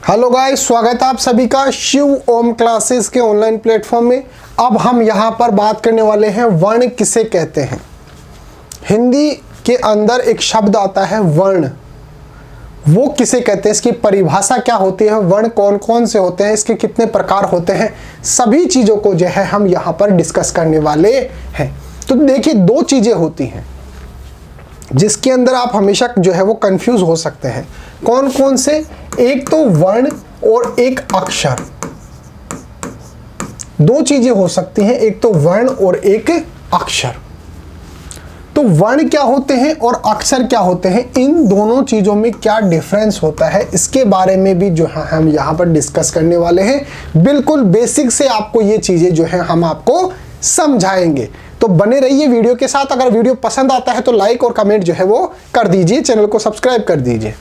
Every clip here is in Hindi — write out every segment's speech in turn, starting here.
हेलो गाइस, स्वागत है आप सभी का शिव ओम क्लासेस के ऑनलाइन प्लेटफॉर्म में। अब हम यहाँ पर बात करने वाले हैं वर्ण किसे कहते हैं। हिंदी के अंदर एक शब्द आता है वर्ण, वो किसे कहते हैं, इसकी परिभाषा क्या होती है, वर्ण कौन कौन से होते हैं, इसके कितने प्रकार होते हैं, सभी चीज़ों को जो है हम यहाँ पर डिस्कस करने वाले हैं। तो देखिए, दो चीज़ें होती हैं जिसके अंदर आप हमेशा जो है वो कंफ्यूज हो सकते हैं। कौन कौन से? एक तो वर्ण और एक अक्षर। दो चीजें हो सकती हैं, एक तो वर्ण और एक अक्षर। तो वर्ण क्या होते हैं और अक्षर क्या होते हैं, इन दोनों चीजों में क्या डिफरेंस होता है, इसके बारे में भी जो है हम यहां पर डिस्कस करने वाले हैं। बिल्कुल बेसिक से आपको ये चीजें जो है हम आपको समझाएंगे। तो बने रहिए वीडियो के साथ। अगर वीडियो पसंद आता है तो लाइक और कमेंट जो है वो कर दीजिए, चैनल को सब्सक्राइब कर दीजिए।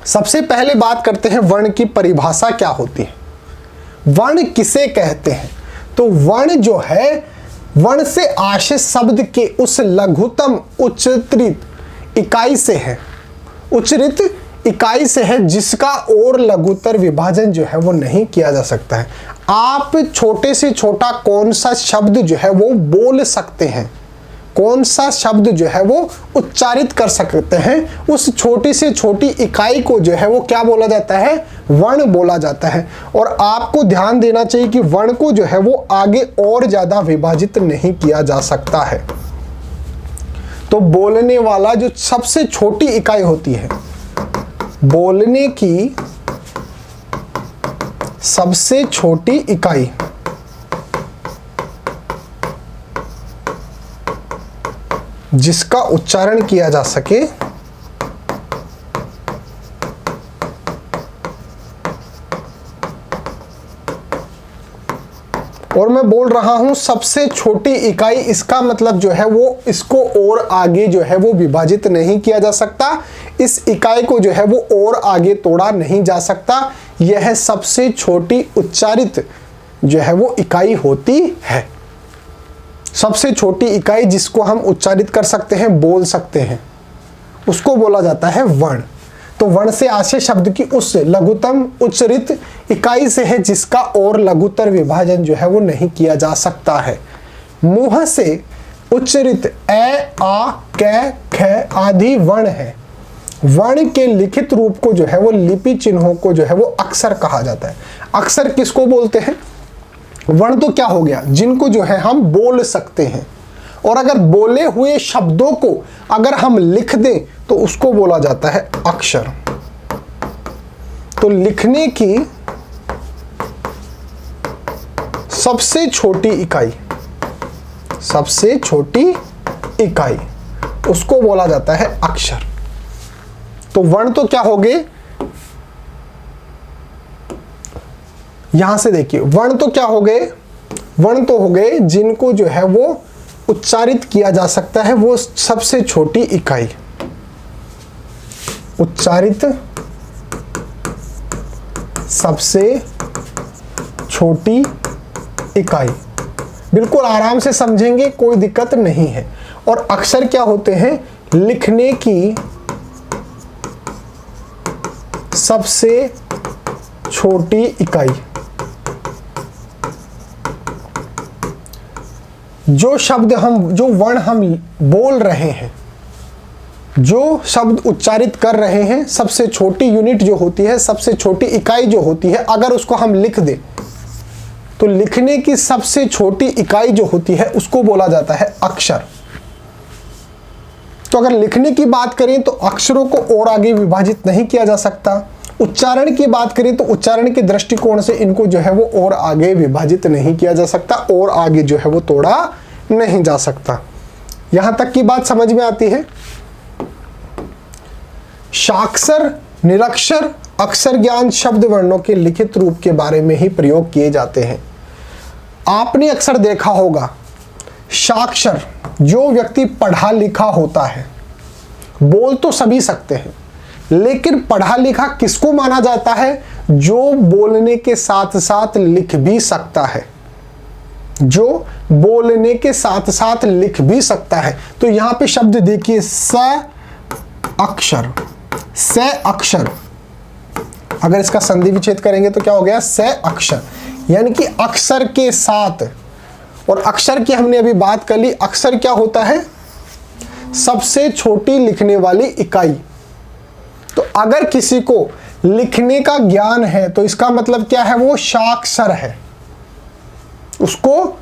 सबसे पहले बात करते हैं वर्ण की परिभाषा क्या होती है। वर्ण किसे कहते हैं? तो वर्ण जो है, वर्ण से आशय शब्द के उस लघुतम उच्चरित इकाई से है, उच्चरित इकाई से है जिसका और लघुतर विभाजन जो है वो नहीं किया जा सकता है। आप छोटे से छोटा कौन सा शब्द जो है वो बोल सकते हैं, कौन सा शब्द जो है वो उच्चारित कर सकते हैं, उस छोटी से छोटी इकाई को जो है वो क्या बोला जाता है, वर्ण बोला जाता है। और आपको ध्यान देना चाहिए कि वर्ण को जो है वो आगे और ज्यादा विभाजित नहीं किया जा सकता है। तो बोलने वाला जो सबसे छोटी इकाई होती है, बोलने की सबसे छोटी इकाई जिसका उच्चारण किया जा सके, और मैं बोल रहा हूं सबसे छोटी इकाई, इसका मतलब जो है वो इसको और आगे जो है वो विभाजित नहीं किया जा सकता, इस इकाई को जो है वो और आगे तोड़ा नहीं जा सकता। यह सबसे छोटी उच्चारित जो है वो इकाई होती है। सबसे छोटी इकाई जिसको हम उच्चारित कर सकते हैं, बोल सकते हैं, उसको बोला जाता है वर्ण। तो वर्ण से आशय शब्द की उस लघुतम उच्चरित इकाई से है जिसका और लघुतर विभाजन जो है वो नहीं किया जा सकता है। मुंह से उच्चरित ए, आ, कै, ख आदि वर्ण है। वर्ण के लिखित रूप को जो है वो लिपि चिन्हों को जो है वो अक्षर कहा जाता है। अक्षर किसको बोलते हैं? वर्ण तो क्या हो गया, जिनको जो है हम बोल सकते हैं, और अगर बोले हुए शब्दों को अगर हम लिख दें तो उसको बोला जाता है अक्षर। तो लिखने की सबसे छोटी इकाई, सबसे छोटी इकाई उसको बोला जाता है अक्षर। तो वर्ण तो क्या हो गए, यहां से देखिए, वर्ण तो क्या हो गए, वर्ण तो हो गए जिनको जो है वो उच्चारित किया जा सकता है, वो सबसे छोटी इकाई, उच्चारित सबसे छोटी इकाई। बिल्कुल आराम से समझेंगे, कोई दिक्कत नहीं है। और अक्षर क्या होते हैं? लिखने की सबसे छोटी इकाई। जो शब्द हम, जो वर्ण हम बोल रहे हैं, जो शब्द उच्चारित कर रहे हैं, सबसे छोटी यूनिट जो होती है, सबसे छोटी इकाई जो होती है, अगर उसको हम लिख दें तो लिखने की सबसे छोटी इकाई जो होती है उसको बोला जाता है अक्षर। तो अगर लिखने की बात करें तो अक्षरों को और आगे विभाजित नहीं किया जा सकता। उच्चारण की बात करें तो उच्चारण के दृष्टिकोण से इनको जो है वो और आगे विभाजित नहीं किया जा सकता, और आगे जो है वो तोड़ा नहीं जा सकता। यहां तक की बात समझ में आती है। शाक्षर, निरक्षर, अक्षर ज्ञान शब्द वर्णों के लिखित रूप के बारे में ही प्रयोग किए जाते हैं। आपने अक्सर देखा होगा, साक्षर जो व्यक्ति पढ़ा लिखा होता है, बोल तो सभी सकते हैं, लेकिन पढ़ा लिखा किसको माना जाता है? जो बोलने के साथ साथ लिख भी सकता है, जो बोलने के साथ साथ लिख भी सकता है। तो यहां पे शब्द देखिए, स अक्षर, स अक्षर, अगर इसका संधि विच्छेद करेंगे तो क्या हो गया, स अक्षर, यानी कि अक्षर के साथ। और अक्षर की हमने अभी बात कर ली, अक्षर क्या होता है, सबसे छोटी लिखने वाली इकाई। तो अगर किसी को लिखने का ज्ञान है तो इसका मतलब क्या है, वो साक्षर है, उसको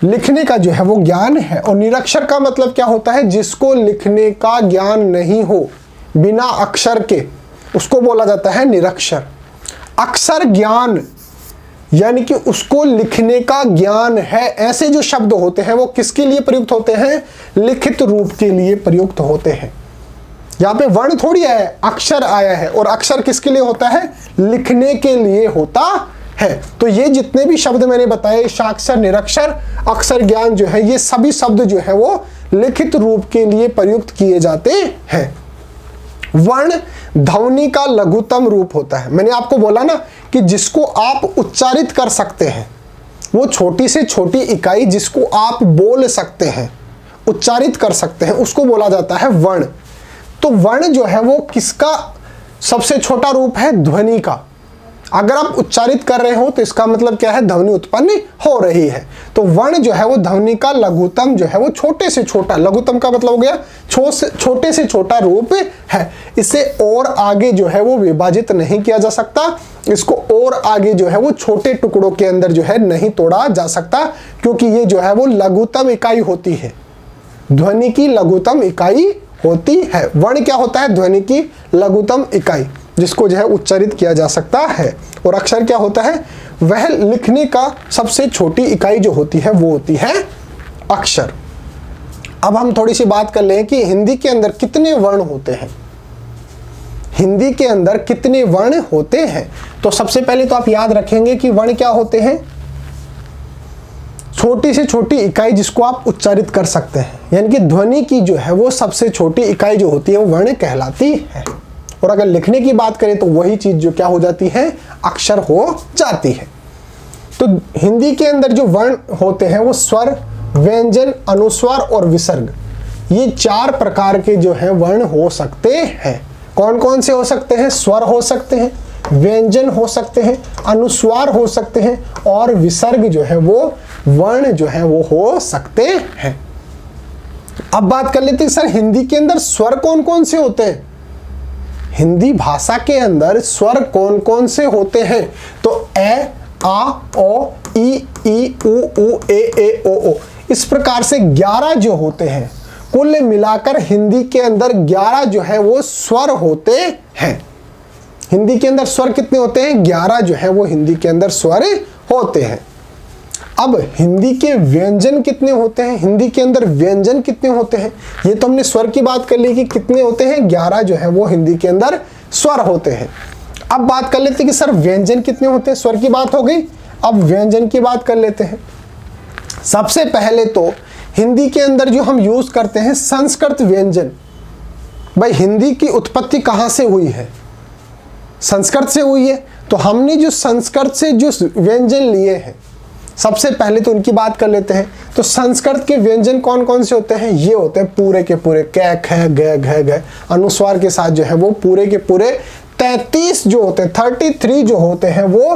लिखने का जो है वो ज्ञान है। और निरक्षर का मतलब क्या होता है, जिसको लिखने का ज्ञान नहीं हो, बिना अक्षर के, उसको बोला जाता है निरक्षर। अक्षर ज्ञान यानी कि उसको लिखने का ज्ञान है, ऐसे जो शब्द होते हैं वो किसके लिए प्रयुक्त होते हैं, लिखित रूप के लिए प्रयुक्त होते हैं। यहाँ पे वर्ण थोड़ी आया है, अक्षर आया है, और अक्षर किसके लिए होता है, लिखने के लिए होता है। तो ये जितने भी शब्द मैंने बताए, साक्षर, निरक्षर, अक्षर ज्ञान जो है, ये सभी शब्द जो है वो लिखित रूप के लिए प्रयुक्त किए जाते हैं। वर्ण ध्वनि का लघुतम रूप होता है। मैंने आपको बोला ना कि जिसको आप उच्चारित कर सकते हैं, वो छोटी से छोटी इकाई जिसको आप बोल सकते हैं, उच्चारित कर सकते हैं, उसको बोला जाता है वर्ण। तो वर्ण जो है वो किसका सबसे छोटा रूप है, ध्वनि का। अगर आप उच्चारित कर रहे हो तो इसका मतलब क्या है, ध्वनि उत्पन्न हो रही है। तो वर्ण जो है वो ध्वनि का लघुतम जो है वो छोटे से छोटा, लघुतम का मतलब हो गया छोटे से छोटा रूप है। इसे और आगे जो है वो विभाजित नहीं किया जा सकता, इसको और आगे जो है वो छोटे टुकड़ों के अंदर जो है नहीं तोड़ा जा सकता, क्योंकि ये जो है वो लघुतम इकाई होती है, ध्वनि की लघुतम इकाई होती है। वर्ण क्या होता है, ध्वनि की लघुतम इकाई, जिसको जो है उच्चारित किया जा सकता है। और अक्षर क्या होता है, वह लिखने का सबसे छोटी इकाई जो होती है वो होती है अक्षर। अब हम थोड़ी सी बात कर लें कि हिंदी के अंदर कितने वर्ण होते हैं। हिंदी के अंदर कितने वर्ण होते हैं, तो सबसे पहले तो आप याद रखेंगे कि वर्ण क्या होते हैं, छोटी से छोटी इकाई जिसको आप उच्चारित कर सकते हैं, यानी कि ध्वनि की जो है वो सबसे छोटी इकाई जो होती है वो वर्ण कहलाती है। और अगर लिखने की बात करें तो वही चीज जो क्या हो जाती है, अक्षर हो जाती है। तो हिंदी के अंदर जो वर्ण होते हैं वो स्वर, व्यंजन, अनुस्वार और विसर्ग, ये 4 प्रकार के जो है वर्ण हो सकते हैं। कौन कौन से हो सकते हैं, स्वर हो सकते हैं, व्यंजन हो सकते हैं, अनुस्वार हो सकते हैं, और विसर्ग जो है वो वर्ण जो है वो हो सकते हैं। अब बात कर लेते हैं सर हिंदी के अंदर स्वर कौन कौन से होते हैं। हिंदी भाषा के अंदर स्वर कौन कौन से होते हैं, तो ए, आ, ओ, ई, उ, ए, ओ। इस प्रकार से 11 जो होते हैं, कुल मिलाकर हिंदी के अंदर 11 जो है वो स्वर होते हैं। हिंदी के अंदर स्वर कितने होते हैं, 11 जो है वो हिंदी के अंदर स्वर होते हैं। अब हिंदी के व्यंजन कितने होते हैं, हिंदी के अंदर व्यंजन कितने होते हैं, ये तो हमने स्वर की बात कर ली कि कितने होते हैं, 11 जो है वो हिंदी के अंदर स्वर होते हैं। अब बात कर लेते हैं कि सर व्यंजन कितने होते हैं, स्वर की बात हो गई, अब व्यंजन की बात कर लेते हैं। सबसे पहले तो हिंदी के अंदर जो हम यूज करते हैं संस्कृत व्यंजन। भाई हिंदी की उत्पत्ति कहाँ से हुई है, संस्कृत से हुई है। तो हमने जो संस्कृत से जो व्यंजन लिए हैं, सबसे पहले तो उनकी बात कर लेते हैं। तो संस्कृत के व्यंजन कौन कौन से होते हैं, ये होते हैं पूरे के पूरे कै, ख, ग, घ, अनुस्वार के साथ जो है वो पूरे के पूरे 33 जो होते हैं, 33 जो होते हैं वो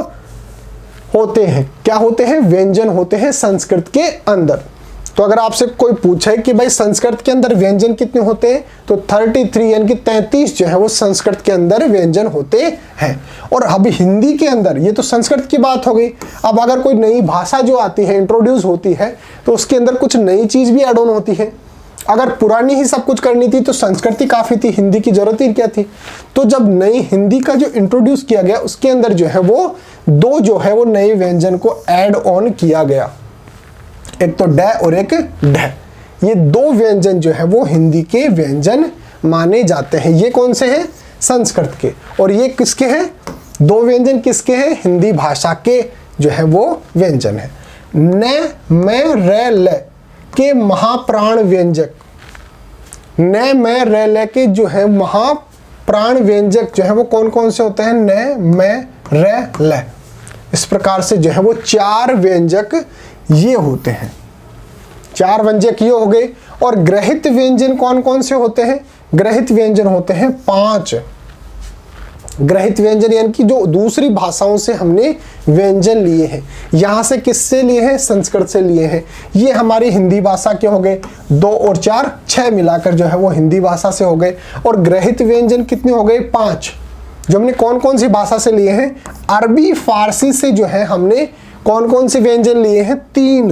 होते हैं, क्या होते हैं, व्यंजन होते हैं संस्कृत के अंदर। तो अगर आपसे कोई पूछे कि भाई संस्कृत के अंदर व्यंजन कितने होते हैं, तो 33 यानी कि 33 जो है वो संस्कृत के अंदर व्यंजन होते हैं। और अब हिंदी के अंदर, ये तो संस्कृत की बात हो गई, अब अगर कोई नई भाषा जो आती है, इंट्रोड्यूस होती है, तो उसके अंदर कुछ नई चीज भी ऐड ऑन होती है। अगर पुरानी ही सब कुछ करनी थी तो संस्कृत ही काफी थी, हिंदी की जरूरत ही क्या थी। तो जब नई हिंदी का जो इंट्रोड्यूस किया गया, उसके अंदर जो है वो 2 जो है वो नए व्यंजन को ऐड ऑन किया गया, एक तो ड और एक ढ। ये 2 व्यंजन जो है वो हिंदी के व्यंजन माने जाते हैं। ये कौन से हैं, संस्कृत के। और ये किसके हैं, 2 व्यंजन किसके हैं, हिंदी भाषा के जो है वो व्यंजन है। न, मैं, र, ल के महाप्राण व्यंजक, न, मैं, र, ल के जो है महाप्राण व्यंजक जो है वो कौन कौन से होते हैं, न, मैं, र, ल। इस प्रकार से जो है वो 4 व्यंजक ये होते हैं, 4 व्यंजक ये हो गए। और ग्रहित व्यंजन कौन कौन से होते हैं, ग्रहित व्यंजन होते हैं 5। ग्रहित व्यंजन यानी कि जो दूसरी भाषाओं से हमने व्यंजन लिए हैं। यहां से किससे लिए हैं? संस्कृत से लिए हैं। ये हमारी हिंदी भाषा के हो गए, 2 और 4 6 मिलाकर जो है वो हिंदी भाषा से हो गए। और ग्रहित व्यंजन कितने हो गए? 5, जो हमने कौन कौन सी भाषा से लिए हैं? अरबी फारसी से जो है हमने कौन कौन से व्यंजन लिए हैं? 3।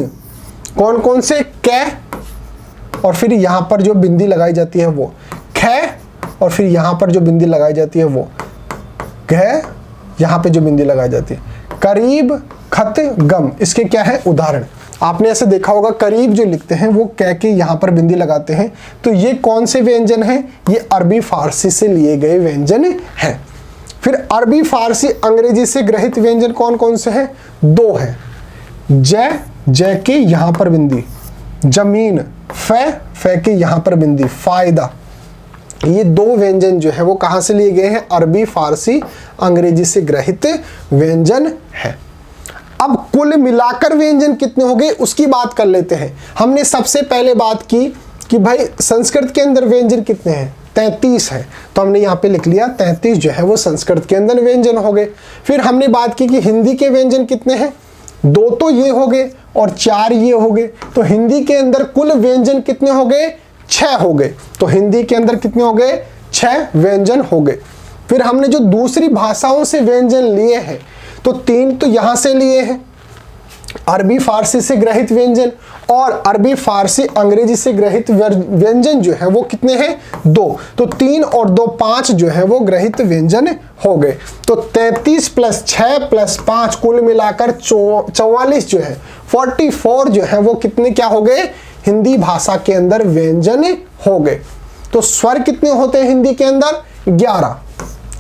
कौन कौन से? कै, और फिर यहां पर जो बिंदी लगाई जाती है वो ख, और फिर यहां पर जो बिंदी लगाई जाती है वो ग, यहां पे जो बिंदी लगाई जाती है करीब, खत, गम। इसके क्या है उदाहरण? आपने ऐसे देखा होगा, करीब जो लिखते हैं वो कै के यहां पर बिंदी लगाते हैं। तो ये कौन से व्यंजन हैं? ये अरबी फारसी से लिए गए व्यंजन हैं। फिर अरबी फारसी अंग्रेजी से ग्रहित व्यंजन कौन कौन से हैं? 2 हैं। जय, जय के यहां पर बिंदी, जमीन, फै, फै के यहां पर बिंदी, फायदा। ये 2 व्यंजन जो है वो कहां से लिए गए हैं? अरबी फारसी अंग्रेजी से ग्रहित व्यंजन है। अब कुल मिलाकर व्यंजन कितने हो गए उसकी बात कर लेते हैं। हमने सबसे पहले बात की कि भाई संस्कृत के अंदर व्यंजन कितने हैं? 33 है, तो हमने यहाँ पे लिख लिया 33 जो है वो संस्कृत के अंदर व्यंजन हो गए। फिर हमने बात की कि हिंदी के व्यंजन कितने हैं? 2 तो ये हो गए और 4 ये हो गए। तो हिंदी के अंदर कुल व्यंजन कितने हो गए? 6 हो गए। तो हिंदी के अंदर कितने हो गए? 6 व्यंजन हो गए। फिर हमने जो दूसरी भाषाओं से व्यंजन लिए हैं तो 3 तो यहां से लिए हैं, अरबी फारसी से ग्रहित व्यंजन, और अरबी फारसी अंग्रेजी से ग्रहित व्यंजन जो है वो कितने हैं? 2। तो 3 और 2 5 जो है वो ग्रहित व्यंजन हो गए। तो 33 + 6 + 5 कुल मिलाकर 44 जो है 44 जो है वो कितने क्या हो गए? हिंदी भाषा के अंदर व्यंजन हो गए। तो स्वर कितने होते हैं हिंदी के अंदर? 11।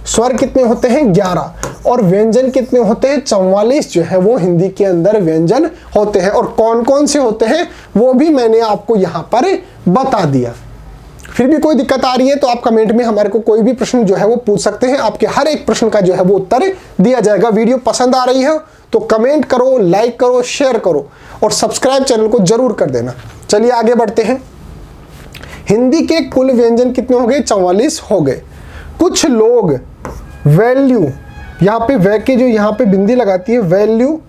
स्वर कितने होते हैं? 11। और व्यंजन कितने होते हैं? 44 जो है वो हिंदी के अंदर व्यंजन होते हैं। और कौन कौन से होते हैं वो भी मैंने आपको यहां पर बता दिया। फिर भी कोई दिक्कत आ रही है तो आप कमेंट में हमारे को कोई भी प्रश्न जो है वो पूछ सकते हैं। आपके हर एक प्रश्न का जो है वो उत्तर दिया जाएगा। वीडियो पसंद आ रही है तो कमेंट करो, लाइक करो, शेयर करो और सब्सक्राइब चैनल को जरूर कर देना। चलिए आगे बढ़ते हैं। हिंदी के कुल व्यंजन कितने हो गए? 44 हो गए। कुछ लोग वैल्यू, यहाँ पे वै के जो यहाँ पे बिंदी लगाती है वैल्यू,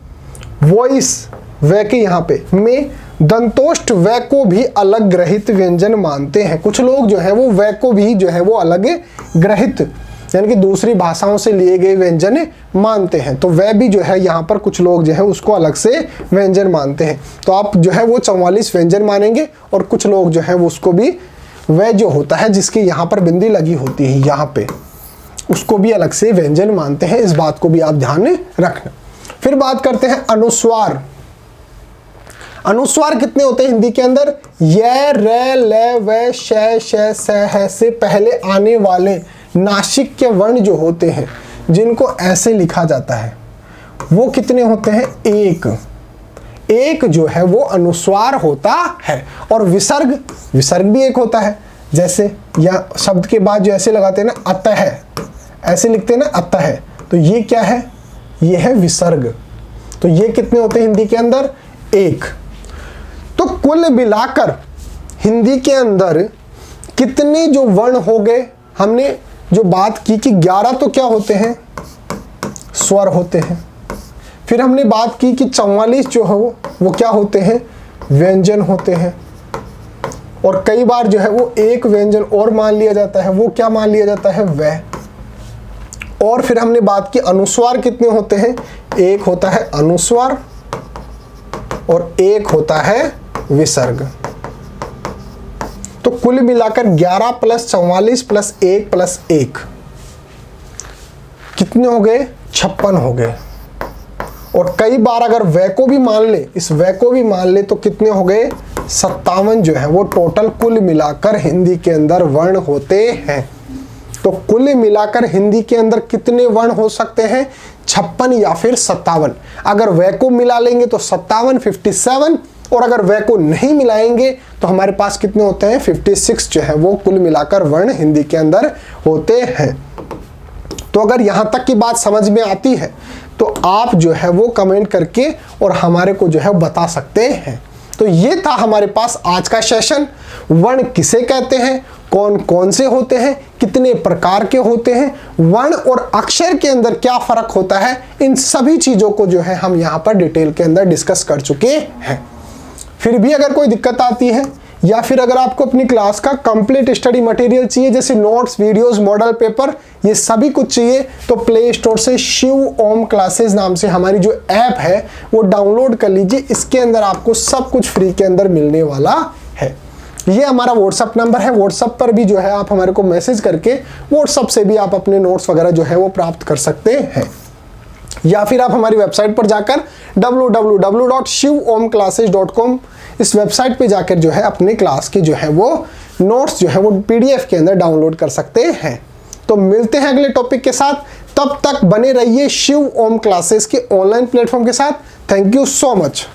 वॉइस वै के यहाँ पे में दंतोष्ट वै को भी अलग ग्रहित व्यंजन मानते हैं। कुछ लोग जो है वो वै को भी जो है वो अलग ग्रहित यानी कि दूसरी भाषाओं से लिए गए व्यंजन मानते हैं। तो वह भी जो है यहाँ पर कुछ लोग जो है उसको अलग से व्यंजन मानते हैं। तो आप जो है वो 44 व्यंजन मानेंगे और कुछ लोग जो है वो उसको भी वह जो होता है जिसके यहाँ पर बिंदी लगी होती है यहाँ पे, उसको भी अलग से व्यंजन मानते हैं। इस बात को भी आप ध्यान में रखना। फिर बात करते हैं अनुस्वार। अनुस्वार कितने होते हैं हिंदी के अंदर? य, र, ल, व, श, श, स, ह से पहले आने वाले नासिक के वर्ण जो होते हैं जिनको ऐसे लिखा जाता है वो कितने होते हैं? 1 जो है वो अनुस्वार होता है। और विसर्ग, विसर्ग भी 1 होता है। जैसे या शब्द के बाद जो ऐसे लगाते हैं ना, अतः, ऐसे लिखते हैं ना अतः, तो ये क्या है? ये है विसर्ग। तो ये कितने होते हैं हिंदी के अंदर? 1। तो कुल मिलाकर हिंदी के अंदर कितने जो वर्ण हो गए? हमने जो बात की कि 11 तो क्या होते हैं? स्वर होते हैं। फिर हमने बात की कि 44 जो है वो क्या होते हैं? व्यंजन होते हैं। और कई बार जो है वो एक व्यंजन और मान लिया जाता है, वो क्या मान लिया जाता है? वह। और फिर हमने बात की अनुस्वार कितने होते हैं? 1 होता है अनुस्वार और 1 होता है विसर्ग। तो कुल मिलाकर 11 + 44 + 1 + 1 कितने हो गए? 56 हो गए। और कई बार अगर वै को भी मान ले, इस वै को भी मान ले तो कितने हो गए? 57 जो है वो टोटल कुल मिलाकर हिंदी के अंदर वर्ण होते हैं। तो कुल मिलाकर हिंदी के अंदर कितने वर्ण हो सकते हैं? 56 या फिर 57। अगर वै को मिला लेंगे तो 57 57, और अगर वै को नहीं मिलाएंगे तो हमारे पास कितने होते हैं? 56 जो है वो कुल मिलाकर वर्ण हिंदी के अंदर होते हैं। तो अगर यहां तक की बात समझ में आती है तो आप जो है वो कमेंट करके और हमारे को जो है बता सकते हैं। तो ये था हमारे पास आज का सेशन। वर्ण किसे कहते हैं, कौन कौन से होते हैं, कितने प्रकार के होते हैं, वर्ण और अक्षर के अंदर क्या फर्क होता है, इन सभी चीजों को जो है हम यहाँ पर डिटेल के अंदर डिस्कस कर चुके हैं। फिर भी अगर कोई दिक्कत आती है या फिर अगर आपको अपनी क्लास का कंप्लीट स्टडी मटेरियल चाहिए, जैसे नोट्स, वीडियोस, मॉडल पेपर, ये सभी कुछ चाहिए, तो प्ले स्टोर से शिव ओम क्लासेस नाम से हमारी जो ऐप है वो डाउनलोड कर लीजिए। इसके अंदर आपको सब कुछ फ्री के अंदर मिलने वाला है। ये हमारा व्हाट्सअप नंबर है, व्हाट्सअप पर भी जो है आप हमारे को मैसेज करके व्हाट्सअप से भी आप अपने नोट्स वगैरह जो है वो प्राप्त कर सकते हैं, या फिर आप हमारी वेबसाइट पर जाकर www.shivomclasses.com इस वेबसाइट पे जाकर जो है अपने क्लास के जो है वो नोट्स जो है वो PDF के अंदर डाउनलोड कर सकते हैं। तो मिलते हैं अगले टॉपिक के साथ, तब तक बने रहिए शिव ओम क्लासेस के ऑनलाइन प्लेटफॉर्म के साथ। Thank you so much.